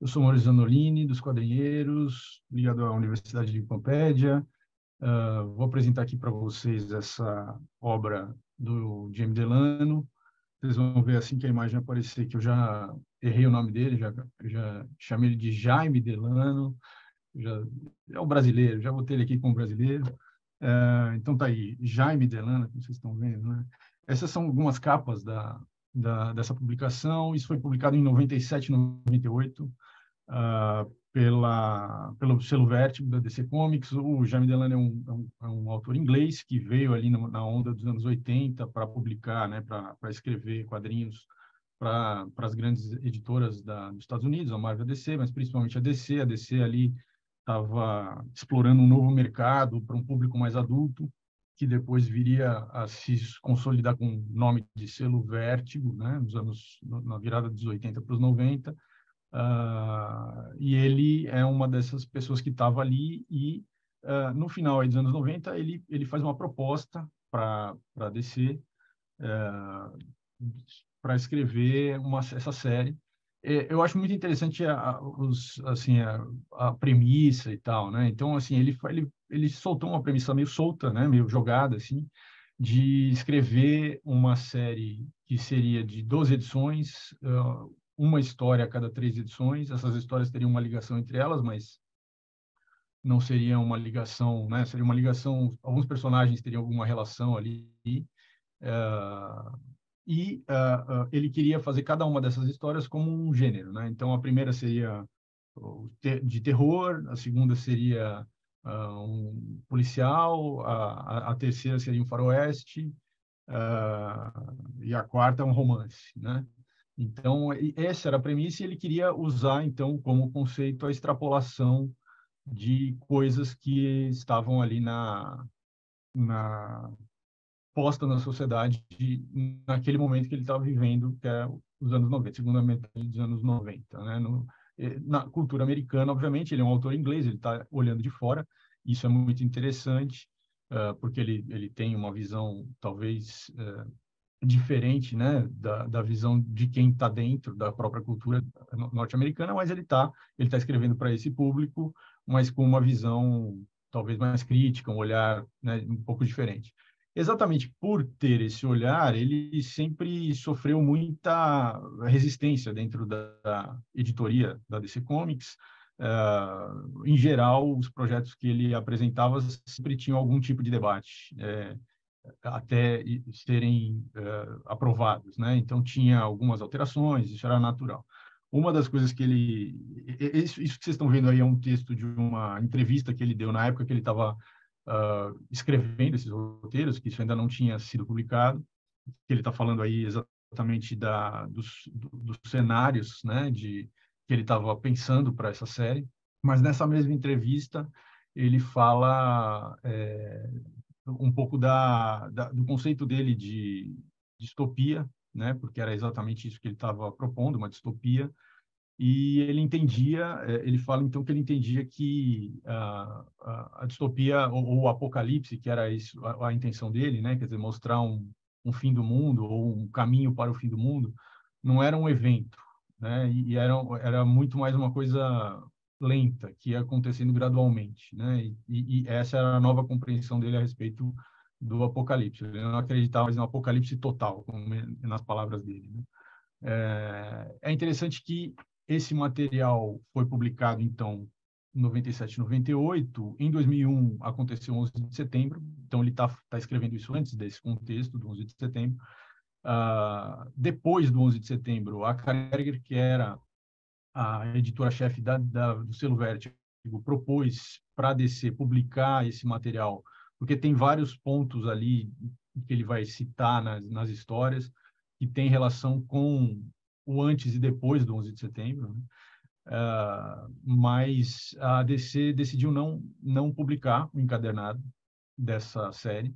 Eu sou Maurício Zanolini, dos Quadrinheiros, ligado à Universidade de Wikipédia. Vou apresentar aqui para vocês essa obra do Jaime Delano. Vocês vão ver assim que a imagem aparecer que eu já errei o nome dele, já chamei ele de Jaime Delano. Já, é um brasileiro, já botei ele aqui como brasileiro. Então tá aí, Jaime Delano, como vocês estão vendo, né? Essas são algumas capas dessa publicação. Isso foi publicado em 97, 98. Pelo selo Vertigo da DC Comics. O Jaime Delano é um autor inglês que veio ali na onda dos anos 80 para publicar, né, para escrever quadrinhos para as grandes editoras dos Estados Unidos, a Marvel, a DC, mas principalmente a DC. A DC ali estava explorando um novo mercado para um público mais adulto, que depois viria a se consolidar com o nome de selo Vertigo, né, na virada dos 80 para os 90. E ele é uma dessas pessoas que estava ali e, no final aí dos anos 90, ele faz uma proposta para DC, para escrever essa série. Eu acho muito interessante assim, a premissa e tal, né? Então, assim, ele soltou uma premissa meio solta, né? Meio jogada, assim, de escrever uma série que seria de 12 edições, uma história a cada 3 edições. Essas histórias teriam uma ligação entre elas, mas não seria uma ligação, né? Seria uma ligação, alguns personagens teriam alguma relação ali. Ele queria fazer cada uma dessas histórias como um gênero, né? Então, a primeira seria de terror, a segunda seria um policial, a terceira seria um faroeste, e a quarta é um romance, né? Então, essa era a premissa, e ele queria usar, então, como conceito a extrapolação de coisas que estavam ali na posta na sociedade naquele momento que ele estava vivendo, que é os anos 90, segunda metade dos anos 90, né? Na cultura americana, obviamente, ele é um autor inglês, ele está olhando de fora, isso é muito interessante, porque ele tem uma visão, talvez, diferente, né, da visão de quem está dentro da própria cultura norte-americana, mas ele tá escrevendo para esse público, mas com uma visão talvez mais crítica, um olhar, né, um pouco diferente. Exatamente por ter esse olhar, ele sempre sofreu muita resistência dentro da editoria da DC Comics. Em geral, os projetos que ele apresentava sempre tinham algum tipo de debate. Até serem aprovados, né? Então tinha algumas alterações, isso era natural. Uma das coisas que isso que vocês estão vendo aí é um texto de uma entrevista que ele deu na época que ele estava escrevendo esses roteiros, que isso ainda não tinha sido publicado, que ele está falando aí exatamente dos cenários, né? Que ele estava pensando para essa série. Mas nessa mesma entrevista ele fala um pouco do conceito dele de distopia, né? Porque era exatamente isso que ele estava propondo, uma distopia. E ele fala então que ele entendia que a distopia ou o apocalipse, que era isso, a intenção dele, né? Quer dizer, mostrar um fim do mundo ou um caminho para o fim do mundo, não era um evento, né? E era muito mais uma coisa lenta, que ia acontecendo gradualmente, né? E essa era a nova compreensão dele a respeito do apocalipse. Ele não acreditava mais no apocalipse total, como nas palavras dele, né? É interessante que esse material foi publicado, então, em 97, 98. Em 2001, aconteceu o 11 de setembro. Então, ele tá escrevendo isso antes desse contexto, do 11 de setembro. Depois do 11 de setembro, a Carregger, que era a editora-chefe do selo Vertigo, propôs para a DC publicar esse material, porque tem vários pontos ali que ele vai citar nas histórias que tem relação com o antes e depois do 11 de setembro, né? Mas a DC decidiu não publicar o encadernado dessa série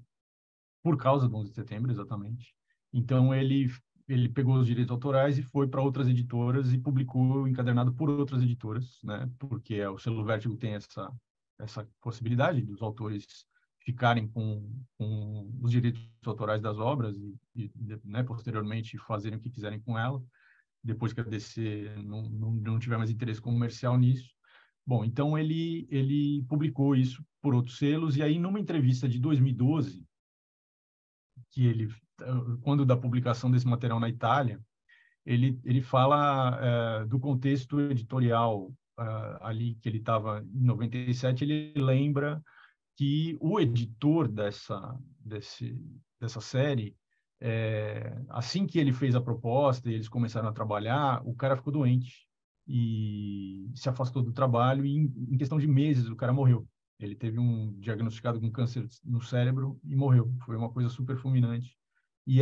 por causa do 11 de setembro, exatamente. Então, ele pegou os direitos autorais e foi para outras editoras e publicou o encadernado por outras editoras, né? Porque o selo Vertigo tem essa possibilidade dos autores ficarem com os direitos autorais das obras e né, posteriormente fazerem o que quiserem com ela. depois que a DC não tiver mais interesse comercial nisso. Bom, então ele publicou isso por outros selos, e aí numa entrevista de 2012, que ele, quando da publicação desse material na Itália, ele fala do contexto editorial ali que ele estava em 97. Ele lembra que o editor dessa série, assim que ele fez a proposta e eles começaram a trabalhar, o cara ficou doente e se afastou do trabalho, e em questão de meses o cara morreu. Ele teve diagnosticado com câncer no cérebro e morreu. Foi uma coisa super fulminante. E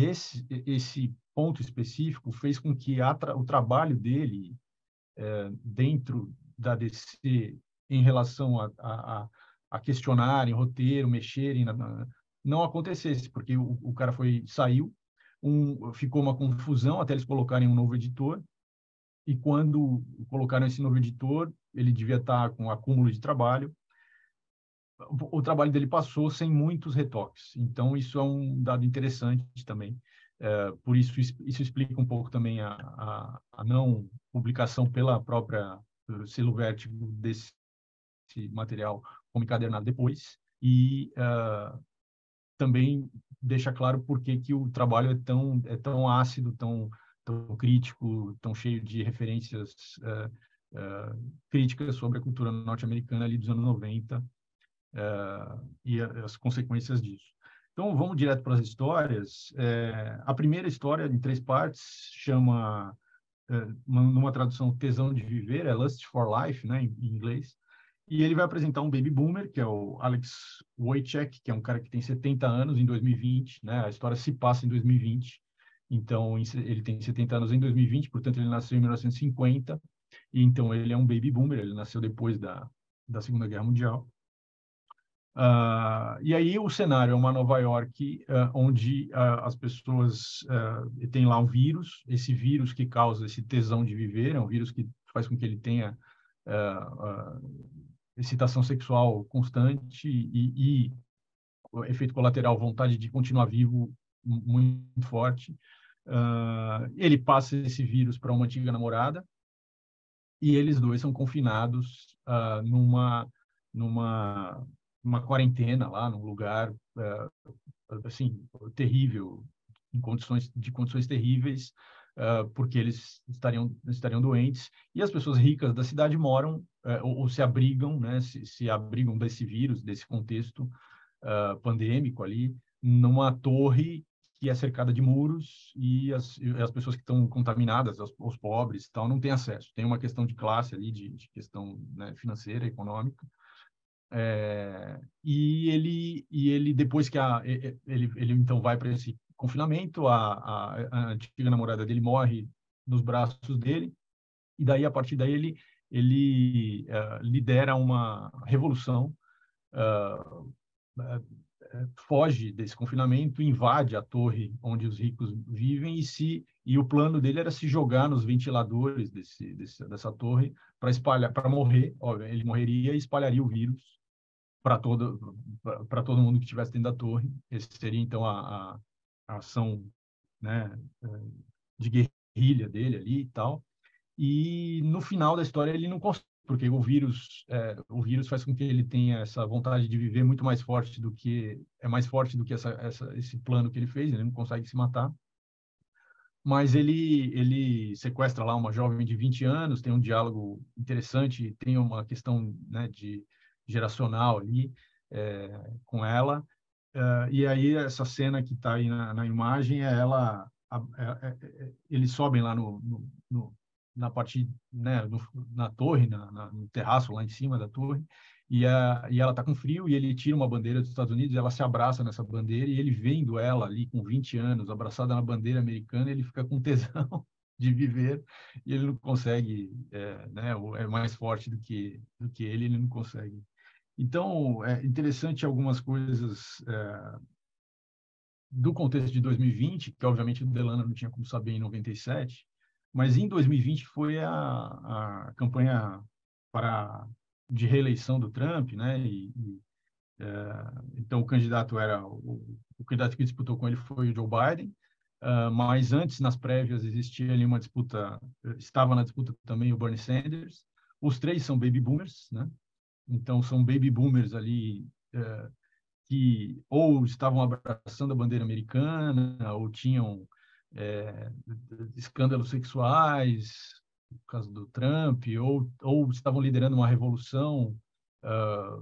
esse ponto específico fez com que o trabalho dele dentro da DC em relação a questionarem roteiro, mexerem não acontecesse, porque o cara saiu, ficou uma confusão até eles colocarem um novo editor, e quando colocaram esse novo editor, ele devia estar com um acúmulo de trabalho. O trabalho dele passou sem muitos retoques. Então, isso é um dado interessante também. Por isso explica um pouco também a não publicação pela própria Selo Vértigo desse material como encadernado depois. E também deixa claro por que o trabalho é tão ácido, tão crítico, tão cheio de referências críticas sobre a cultura norte-americana ali dos anos 90, e as consequências disso. Então, vamos direto para as histórias. A primeira história, em 3 partes, chama, numa tradução, Tesão de Viver, Lust for Life, né, em inglês. E ele vai apresentar um baby boomer, que é o Alex Wojciech, que é um cara que tem 70 anos em 2020, né? A história se passa em 2020. Então, ele tem 70 anos em 2020, portanto, ele nasceu em 1950. E então, ele é um baby boomer, ele nasceu depois da Segunda Guerra Mundial. E aí o cenário é uma Nova York onde as pessoas têm lá um vírus, esse vírus que causa esse tesão de viver, é um vírus que faz com que ele tenha excitação sexual constante e efeito colateral, vontade de continuar vivo muito forte. Ele passa esse vírus para uma antiga namorada, e eles dois são confinados numa quarentena lá, num lugar assim terrível, em condições terríveis, porque eles estariam doentes, e as pessoas ricas da cidade moram ou se abrigam, né, se abrigam desse vírus, desse contexto pandêmico ali, numa torre que é cercada de muros, e as pessoas que estão contaminadas, os pobres, tal, não têm acesso. Tem uma questão de classe ali, de questão, né, financeira, econômica. E ele depois que ele então vai para esse confinamento, a antiga namorada dele morre nos braços dele, e daí, a partir daí, ele lidera uma revolução, foge desse confinamento, invade a torre onde os ricos vivem, e o plano dele era se jogar nos ventiladores dessa torre para espalhar, para morrer. Óbvio, ele morreria e espalharia o vírus para todo mundo que estivesse dentro da torre. Esse seria então a ação, né, de guerrilha dele ali e tal. E no final da história ele não consegue, porque o vírus faz com que ele tenha essa vontade de viver muito mais forte do que esse plano que ele fez. Ele não consegue se matar, mas ele sequestra lá uma jovem de 20 anos, tem um diálogo interessante, tem uma questão, né, de geracional ali com ela. E aí essa cena que está aí na imagem é ela, eles sobem lá na parte, né, na torre, no terraço lá em cima da torre, e ela está com frio, e ele tira uma bandeira dos Estados Unidos, e ela se abraça nessa bandeira, e ele vendo ela ali com 20 anos, abraçada na bandeira americana, ele fica com tesão de viver, e ele não consegue, né, é mais forte do que ele não consegue. Então, é interessante algumas coisas do contexto de 2020, que obviamente o Delano não tinha como saber em 97, mas em 2020 foi a campanha de reeleição do Trump, né? Então o candidato que disputou com ele foi o Joe Biden, mas antes, nas prévias, existia ali uma disputa, estava na disputa também o Bernie Sanders. Os três são baby boomers, né? Então, são baby boomers ali que ou estavam abraçando a bandeira americana, ou tinham é, escândalos sexuais, no caso do Trump, ou estavam liderando uma revolução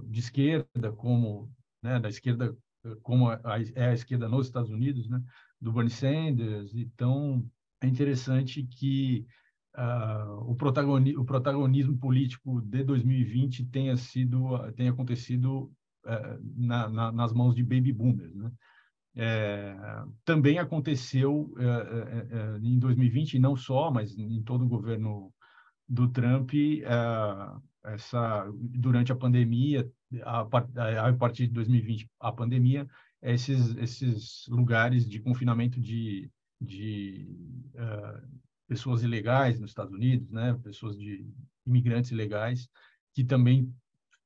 de esquerda, como, né, da esquerda, como é a esquerda nos Estados Unidos, né, do Bernie Sanders. Então, é interessante que o protagonismo político de 2020 tenha acontecido nas mãos de baby boomers, né? Também aconteceu em 2020, e não só, mas em todo o governo do Trump, durante a pandemia, a partir de 2020, a pandemia, esses lugares de confinamento de pessoas ilegais nos Estados Unidos, né, pessoas de imigrantes ilegais, que também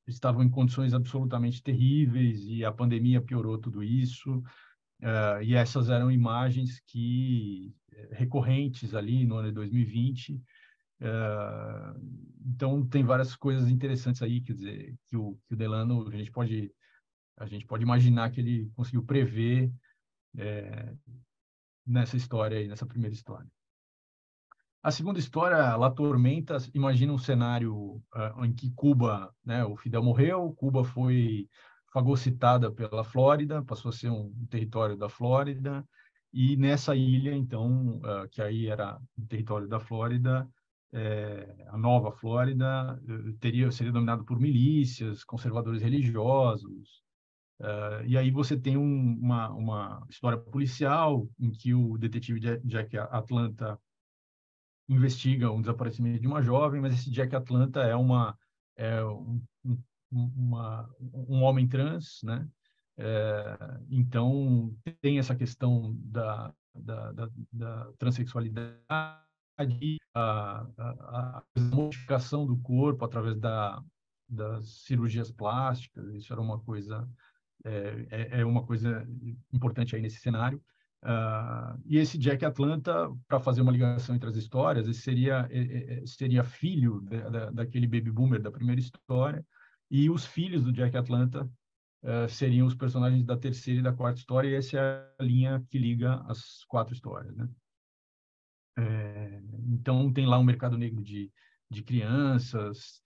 estavam em condições absolutamente terríveis, e a pandemia piorou tudo isso. E essas eram imagens que recorrentes ali no ano de 2020. Então, tem várias coisas interessantes aí, quer dizer, que o Delano, a gente pode imaginar que ele conseguiu prever nessa história aí, nessa primeira história. A segunda história, La Tormenta, imagina um cenário em que Cuba, né, o Fidel morreu, Cuba foi fagocitada pela Flórida, passou a ser um território da Flórida, e nessa ilha, então, que aí era um território da Flórida, a Nova Flórida, seria dominado por milícias, conservadores religiosos, e aí você tem uma história policial em que o detetive Jack Atlanta investiga um desaparecimento de uma jovem, mas esse Jack Atlanta é um homem trans, né? Então, tem essa questão da transexualidade, a modificação do corpo através das cirurgias plásticas. Isso era uma coisa importante aí nesse cenário. E esse Jack Atlanta, para fazer uma ligação entre as histórias, esse seria filho daquele baby boomer da primeira história, e os filhos do Jack Atlanta seriam os personagens da terceira e da quarta história, e essa é a linha que liga as quatro histórias, né? Então, tem lá um mercado negro de crianças,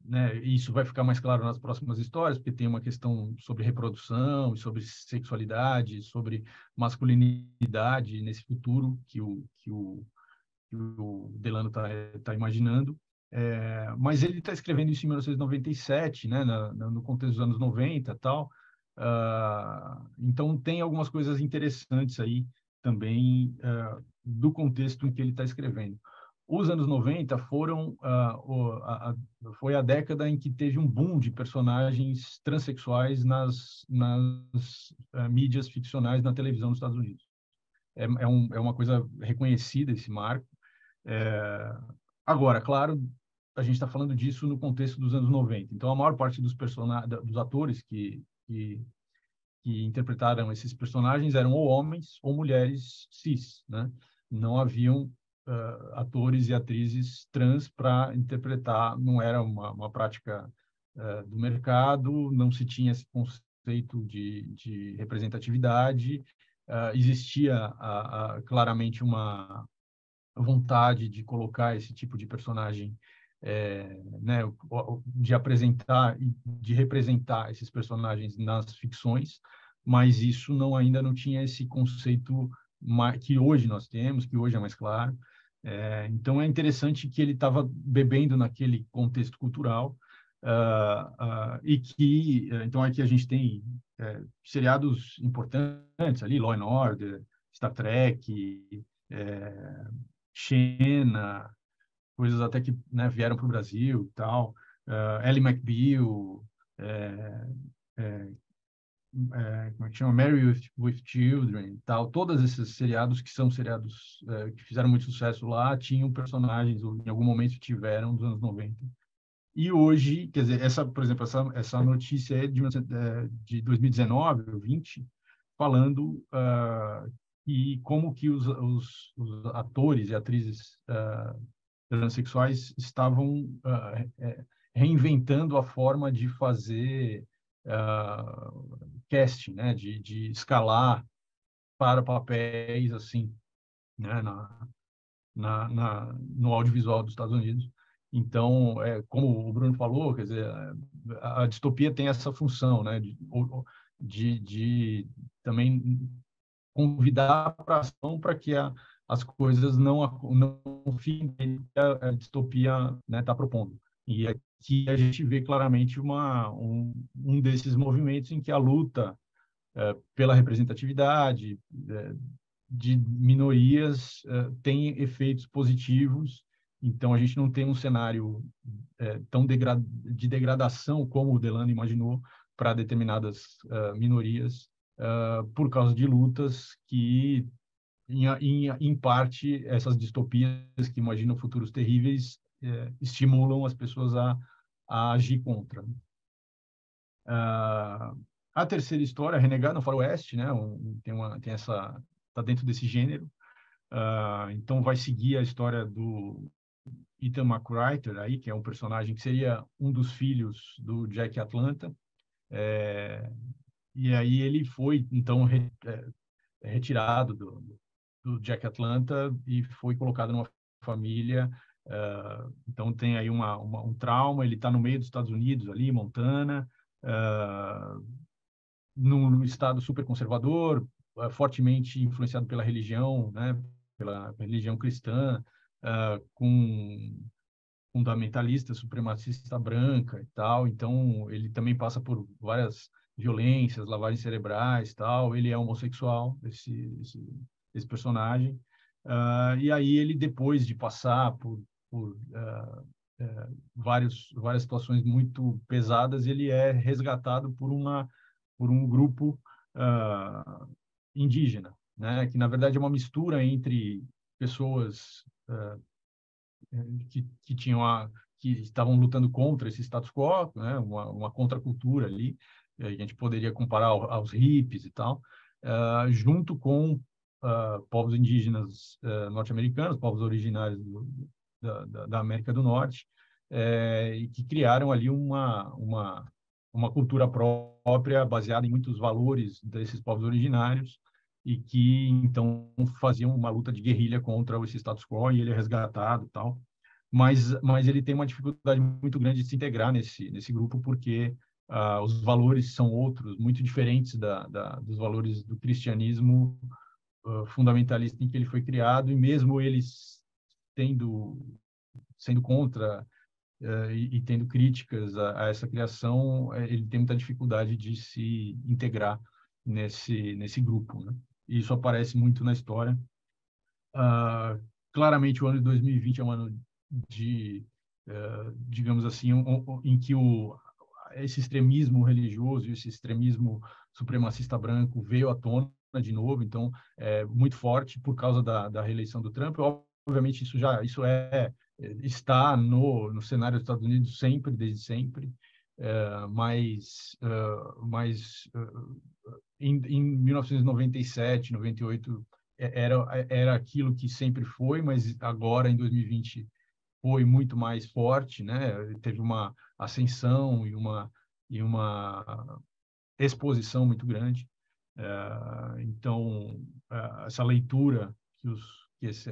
né, isso vai ficar mais claro nas próximas histórias, porque tem uma questão sobre reprodução, e sobre sexualidade, sobre masculinidade nesse futuro que o Delano tá imaginando. Mas ele está escrevendo isso em 1997, né, no contexto dos anos 90 e tal. Então, tem algumas coisas interessantes aí também do contexto em que ele está escrevendo. Os anos 90 foi a década em que teve um boom de personagens transexuais nas mídias ficcionais na televisão dos Estados Unidos. É uma coisa reconhecida, esse marco. Agora, claro, a gente está falando disso no contexto dos anos 90. Então, a maior parte dos atores que interpretaram esses personagens eram ou homens ou mulheres cis, né? Não haviam atores e atrizes trans para interpretar, não era uma prática do mercado, não se tinha esse conceito de representatividade, existia claramente uma vontade de colocar esse tipo de personagem, né, de apresentar e de representar esses personagens nas ficções, mas isso ainda não tinha esse conceito que hoje nós temos, que hoje é mais claro. Então, é interessante que ele estava bebendo naquele contexto cultural, e que, então, aqui a gente tem seriados importantes ali, Law and Order, Star Trek, Xena, coisas até que, né, vieram para o Brasil e tal, Ally McBeal, como é que chama? Married with Children e tal, todos esses seriados que são seriados que fizeram muito sucesso lá, tinham personagens, ou em algum momento tiveram, dos anos 90. E hoje, quer dizer, por exemplo, essa notícia é de 2019 ou 20, falando e como que os atores e atrizes transexuais estavam reinventando a forma de fazer casting, né, de escalar para papéis assim, né, no audiovisual dos Estados Unidos. Então, como o Bruno falou, quer dizer, a distopia tem essa função, né, de também convidar para a ação para que as coisas não fiquem a distopia, né, está propondo. E aqui a gente vê claramente um desses movimentos em que a luta pela representatividade de minorias tem efeitos positivos. Então, a gente não tem um cenário tão de degradação como o Delano imaginou para determinadas minorias, por causa de lutas que, em parte, essas distopias que imaginam futuros terríveis estimulam as pessoas a agir contra. A terceira história, Renegado no Faroeste, né? Tem essa, tá dentro desse gênero. Então vai seguir a história do Ethan McCreiter aí, que é um personagem que seria um dos filhos do Jack Atlanta. E aí ele foi então retirado do Jack Atlanta e foi colocado numa família. Então tem aí um trauma. Ele está no meio dos Estados Unidos ali, Montana. Num estado super conservador, fortemente influenciado pela religião, né, pela religião cristã, com fundamentalista, supremacista branca e tal. Então, ele também passa por várias violências, lavagens cerebrais e tal. Ele é homossexual, esse personagem. E aí ele, depois de passar por várias situações muito pesadas, ele é resgatado por um grupo indígena, né? Que na verdade é uma mistura entre pessoas que que estavam lutando contra esse status quo, né? Uma contracultura ali, que a gente poderia comparar aos hippies e tal, junto com povos indígenas norte-americanos, povos originários da América do Norte, e que criaram ali uma cultura própria, baseada em muitos valores desses povos originários, e que, então, faziam uma luta de guerrilha contra esse status quo, e ele é resgatado e tal. Mas ele tem uma dificuldade muito grande de se integrar nesse grupo, porque os valores são outros, muito diferentes dos valores do cristianismo fundamentalista em que ele foi criado, e mesmo eles sendo contra e tendo críticas a essa criação, ele tem muita dificuldade de se integrar nesse grupo, né? E isso aparece muito na história. Claramente, o ano de 2020 é um ano digamos assim, em que esse extremismo religioso e esse extremismo supremacista branco veio à tona de novo, então, muito forte por causa da reeleição do Trump. Obviamente, isso está no cenário dos Estados Unidos sempre, desde sempre, mas em 1997, 98, era aquilo que sempre foi, mas agora, em 2020, foi muito mais forte, né? Teve uma ascensão e uma exposição muito grande. Então, essa leitura esse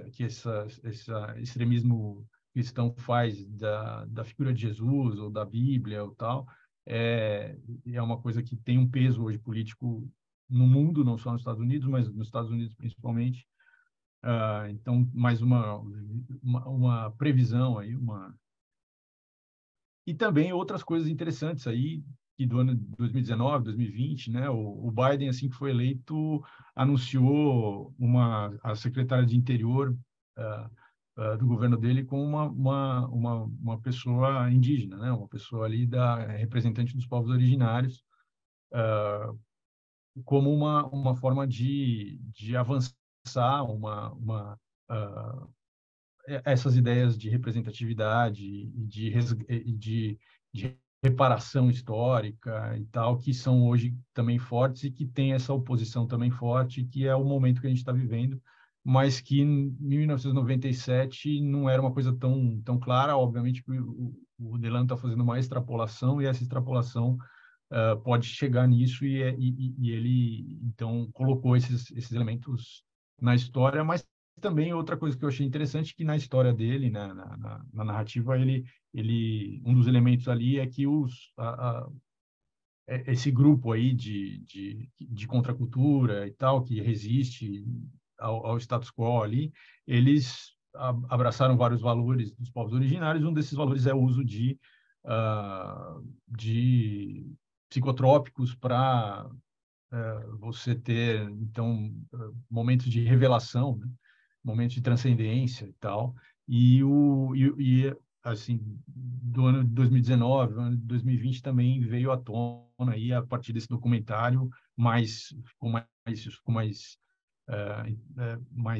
extremismo cristão faz da figura de Jesus ou da Bíblia ou tal, é uma coisa que tem um peso hoje político no mundo, não só nos Estados Unidos, mas nos Estados Unidos principalmente. Então, mais uma previsão aí, e também outras coisas interessantes aí, que do ano 2019, 2020, né, o Biden, assim que foi eleito, anunciou a secretária de Interior do governo dele como uma pessoa indígena, né, uma pessoa ali representante dos povos originários, como uma forma de avançar essas ideias de representatividade e de reparação histórica e tal, que são hoje também fortes e que tem essa oposição também forte, que é o momento que a gente está vivendo, mas que em 1997 não era uma coisa tão clara. Obviamente que o Delano está fazendo uma extrapolação, e essa extrapolação pode chegar nisso, e ele, então, colocou esses elementos na história. Mas também outra coisa que eu achei interessante, que na história dele, né, na narrativa, um dos elementos ali é que esse grupo aí de contracultura e tal, que resiste ao status quo ali, eles abraçaram vários valores dos povos originários. Um desses valores é o uso de psicotrópicos para você ter, então, momentos de revelação, né? Momentos de transcendência e tal. Assim, do ano de 2019, do ano de 2020 também veio à tona aí, a partir desse documentário, mais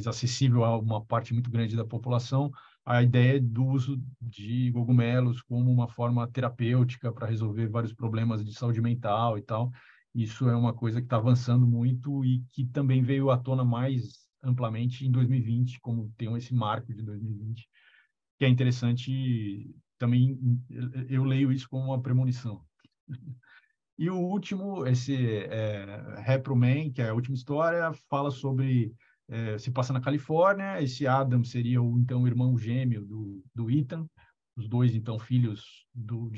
acessível a uma parte muito grande da população, a ideia do uso de cogumelos como uma forma terapêutica para resolver vários problemas de saúde mental e tal. Isso é uma coisa que está avançando muito e que também veio à tona mais amplamente em 2020, como tem esse marco de 2020, que é interessante também. Eu leio isso como uma premonição. E o último, esse Repro Man, que é a última história, fala sobre, se passa na Califórnia. Esse Adam seria então o irmão gêmeo do Ethan, os dois então filhos do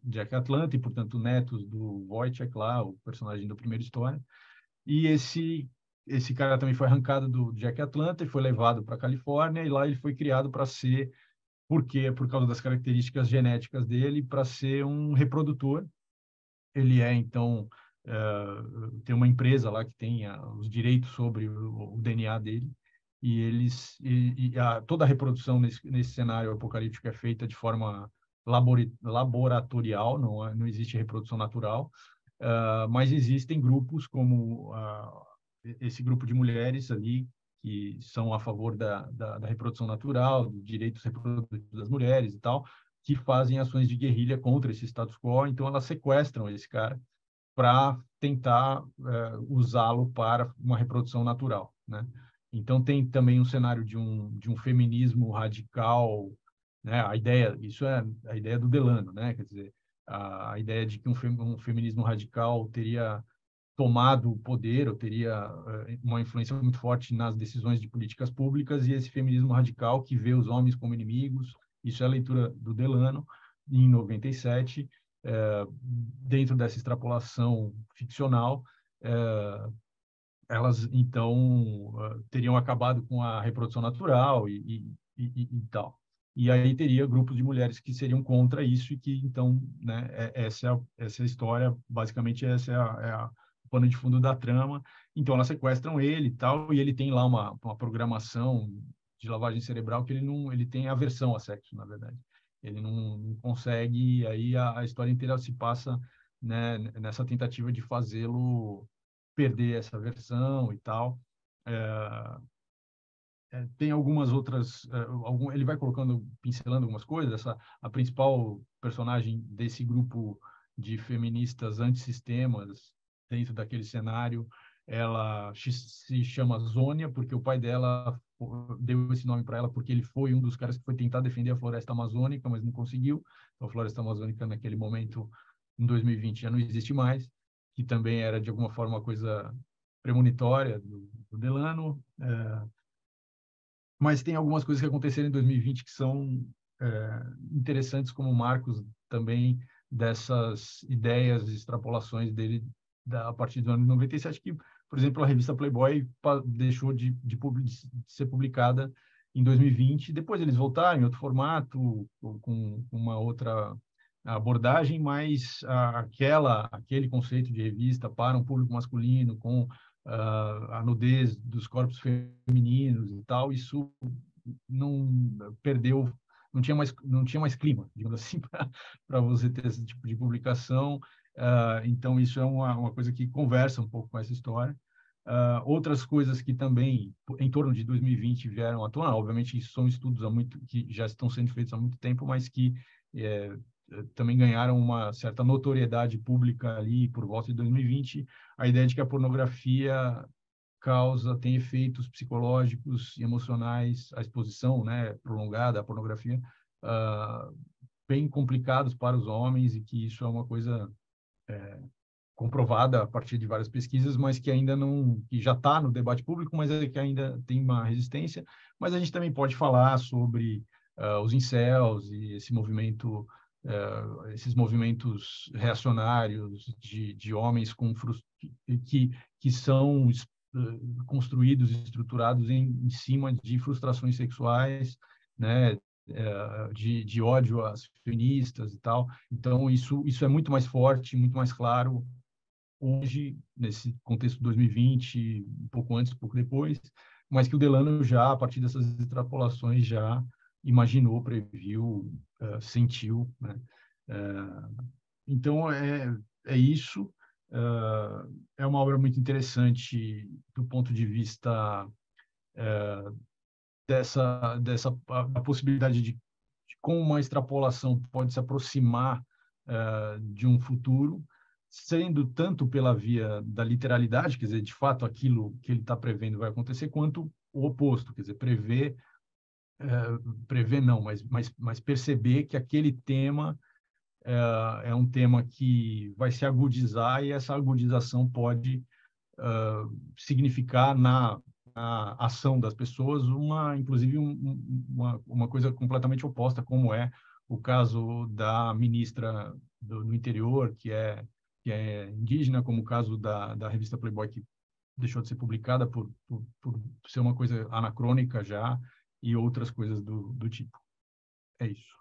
Jack Atlanta, e portanto netos do Wojciech lá, o personagem da primeira história. E esse cara também foi arrancado do Jack Atlanta e foi levado para a Califórnia, e lá ele foi criado para ser, por causa das características genéticas dele, para ser um reprodutor. Ele então, tem uma empresa lá que tem os direitos sobre o DNA dele, e toda a reprodução nesse cenário apocalíptico é feita de forma laboratorial. Não existe reprodução natural. Mas existem grupos como esse grupo de mulheres ali, que são a favor da reprodução natural, dos direitos reprodutivos das mulheres e tal, que fazem ações de guerrilha contra esse status quo. Então, elas sequestram esse cara para tentar usá-lo para uma reprodução natural, né? Então, tem também um cenário de um feminismo radical, né? Isso é a ideia do Delano, né? Quer dizer, a ideia de que um feminismo radical teria tomado o poder, ou teria uma influência muito forte nas decisões de políticas públicas, e esse feminismo radical que vê os homens como inimigos. Isso é a leitura do Delano em 97. Dentro dessa extrapolação ficcional, elas então teriam acabado com a reprodução natural e tal. E aí teria grupos de mulheres que seriam contra isso, e que então, né, essa é a história, basicamente. Essa o pano de fundo da trama. Então elas sequestram ele e tal, e ele tem lá uma programação de lavagem cerebral, que ele tem aversão a sexo, na verdade. Ele não consegue, e aí a história inteira se passa, né, nessa tentativa de fazê-lo perder essa versão e tal. Tem algumas outras, ele vai colocando, pincelando algumas coisas. A principal personagem desse grupo de feministas antissistemas, dentro daquele cenário, ela se chama Zônia, porque o pai dela deu esse nome para ela, porque ele foi um dos caras que foi tentar defender a floresta amazônica, mas não conseguiu. Então, a floresta amazônica, naquele momento, em 2020, já não existe mais, que também era, de alguma forma, uma coisa premonitória do Delano. Mas tem algumas coisas que aconteceram em 2020 que são interessantes, como marcos também dessas ideias e extrapolações dele a partir do ano de 97, que, por exemplo, a revista Playboy deixou de ser publicada em 2020. Depois eles voltaram em outro formato, com uma outra abordagem, mas aquele conceito de revista para um público masculino, com a nudez dos corpos femininos e tal, isso não perdeu, não tinha mais clima, digamos assim, para você ter esse tipo de publicação. Então, isso é uma coisa que conversa um pouco com essa história. Outras coisas que também, em torno de 2020, vieram à tona. Obviamente, isso são estudos que já estão sendo feitos há muito tempo, mas que também ganharam uma certa notoriedade pública ali por volta de 2020, a ideia de que a pornografia tem efeitos psicológicos e emocionais, a exposição, né, prolongada à pornografia, uh, bem complicados para os homens, e que isso é uma coisa comprovada a partir de várias pesquisas, mas que ainda não, que já está no debate público, mas que ainda tem uma resistência. Mas a gente também pode falar sobre os incels e esse movimento, esses movimentos reacionários de homens que são construídos e estruturados em cima de frustrações sexuais, né, de ódio às feministas e tal. Então, isso é muito mais forte, muito mais claro hoje, nesse contexto de 2020, um pouco antes, um pouco depois, mas que o Delano já, a partir dessas extrapolações, já imaginou, previu, sentiu, né? Então, é isso. É uma obra muito interessante do ponto de vista dessa a possibilidade de com uma extrapolação pode se aproximar de um futuro, sendo tanto pela via da literalidade, quer dizer, de fato aquilo que ele está prevendo vai acontecer, quanto o oposto, quer dizer, prever não, mas perceber que aquele tema é um tema que vai se agudizar, e essa agudização pode significar na ação das pessoas inclusive uma coisa completamente oposta, como é o caso da ministra do interior, que é indígena, como o caso da revista Playboy, que deixou de ser publicada por ser uma coisa anacrônica já, e outras coisas do tipo. É isso.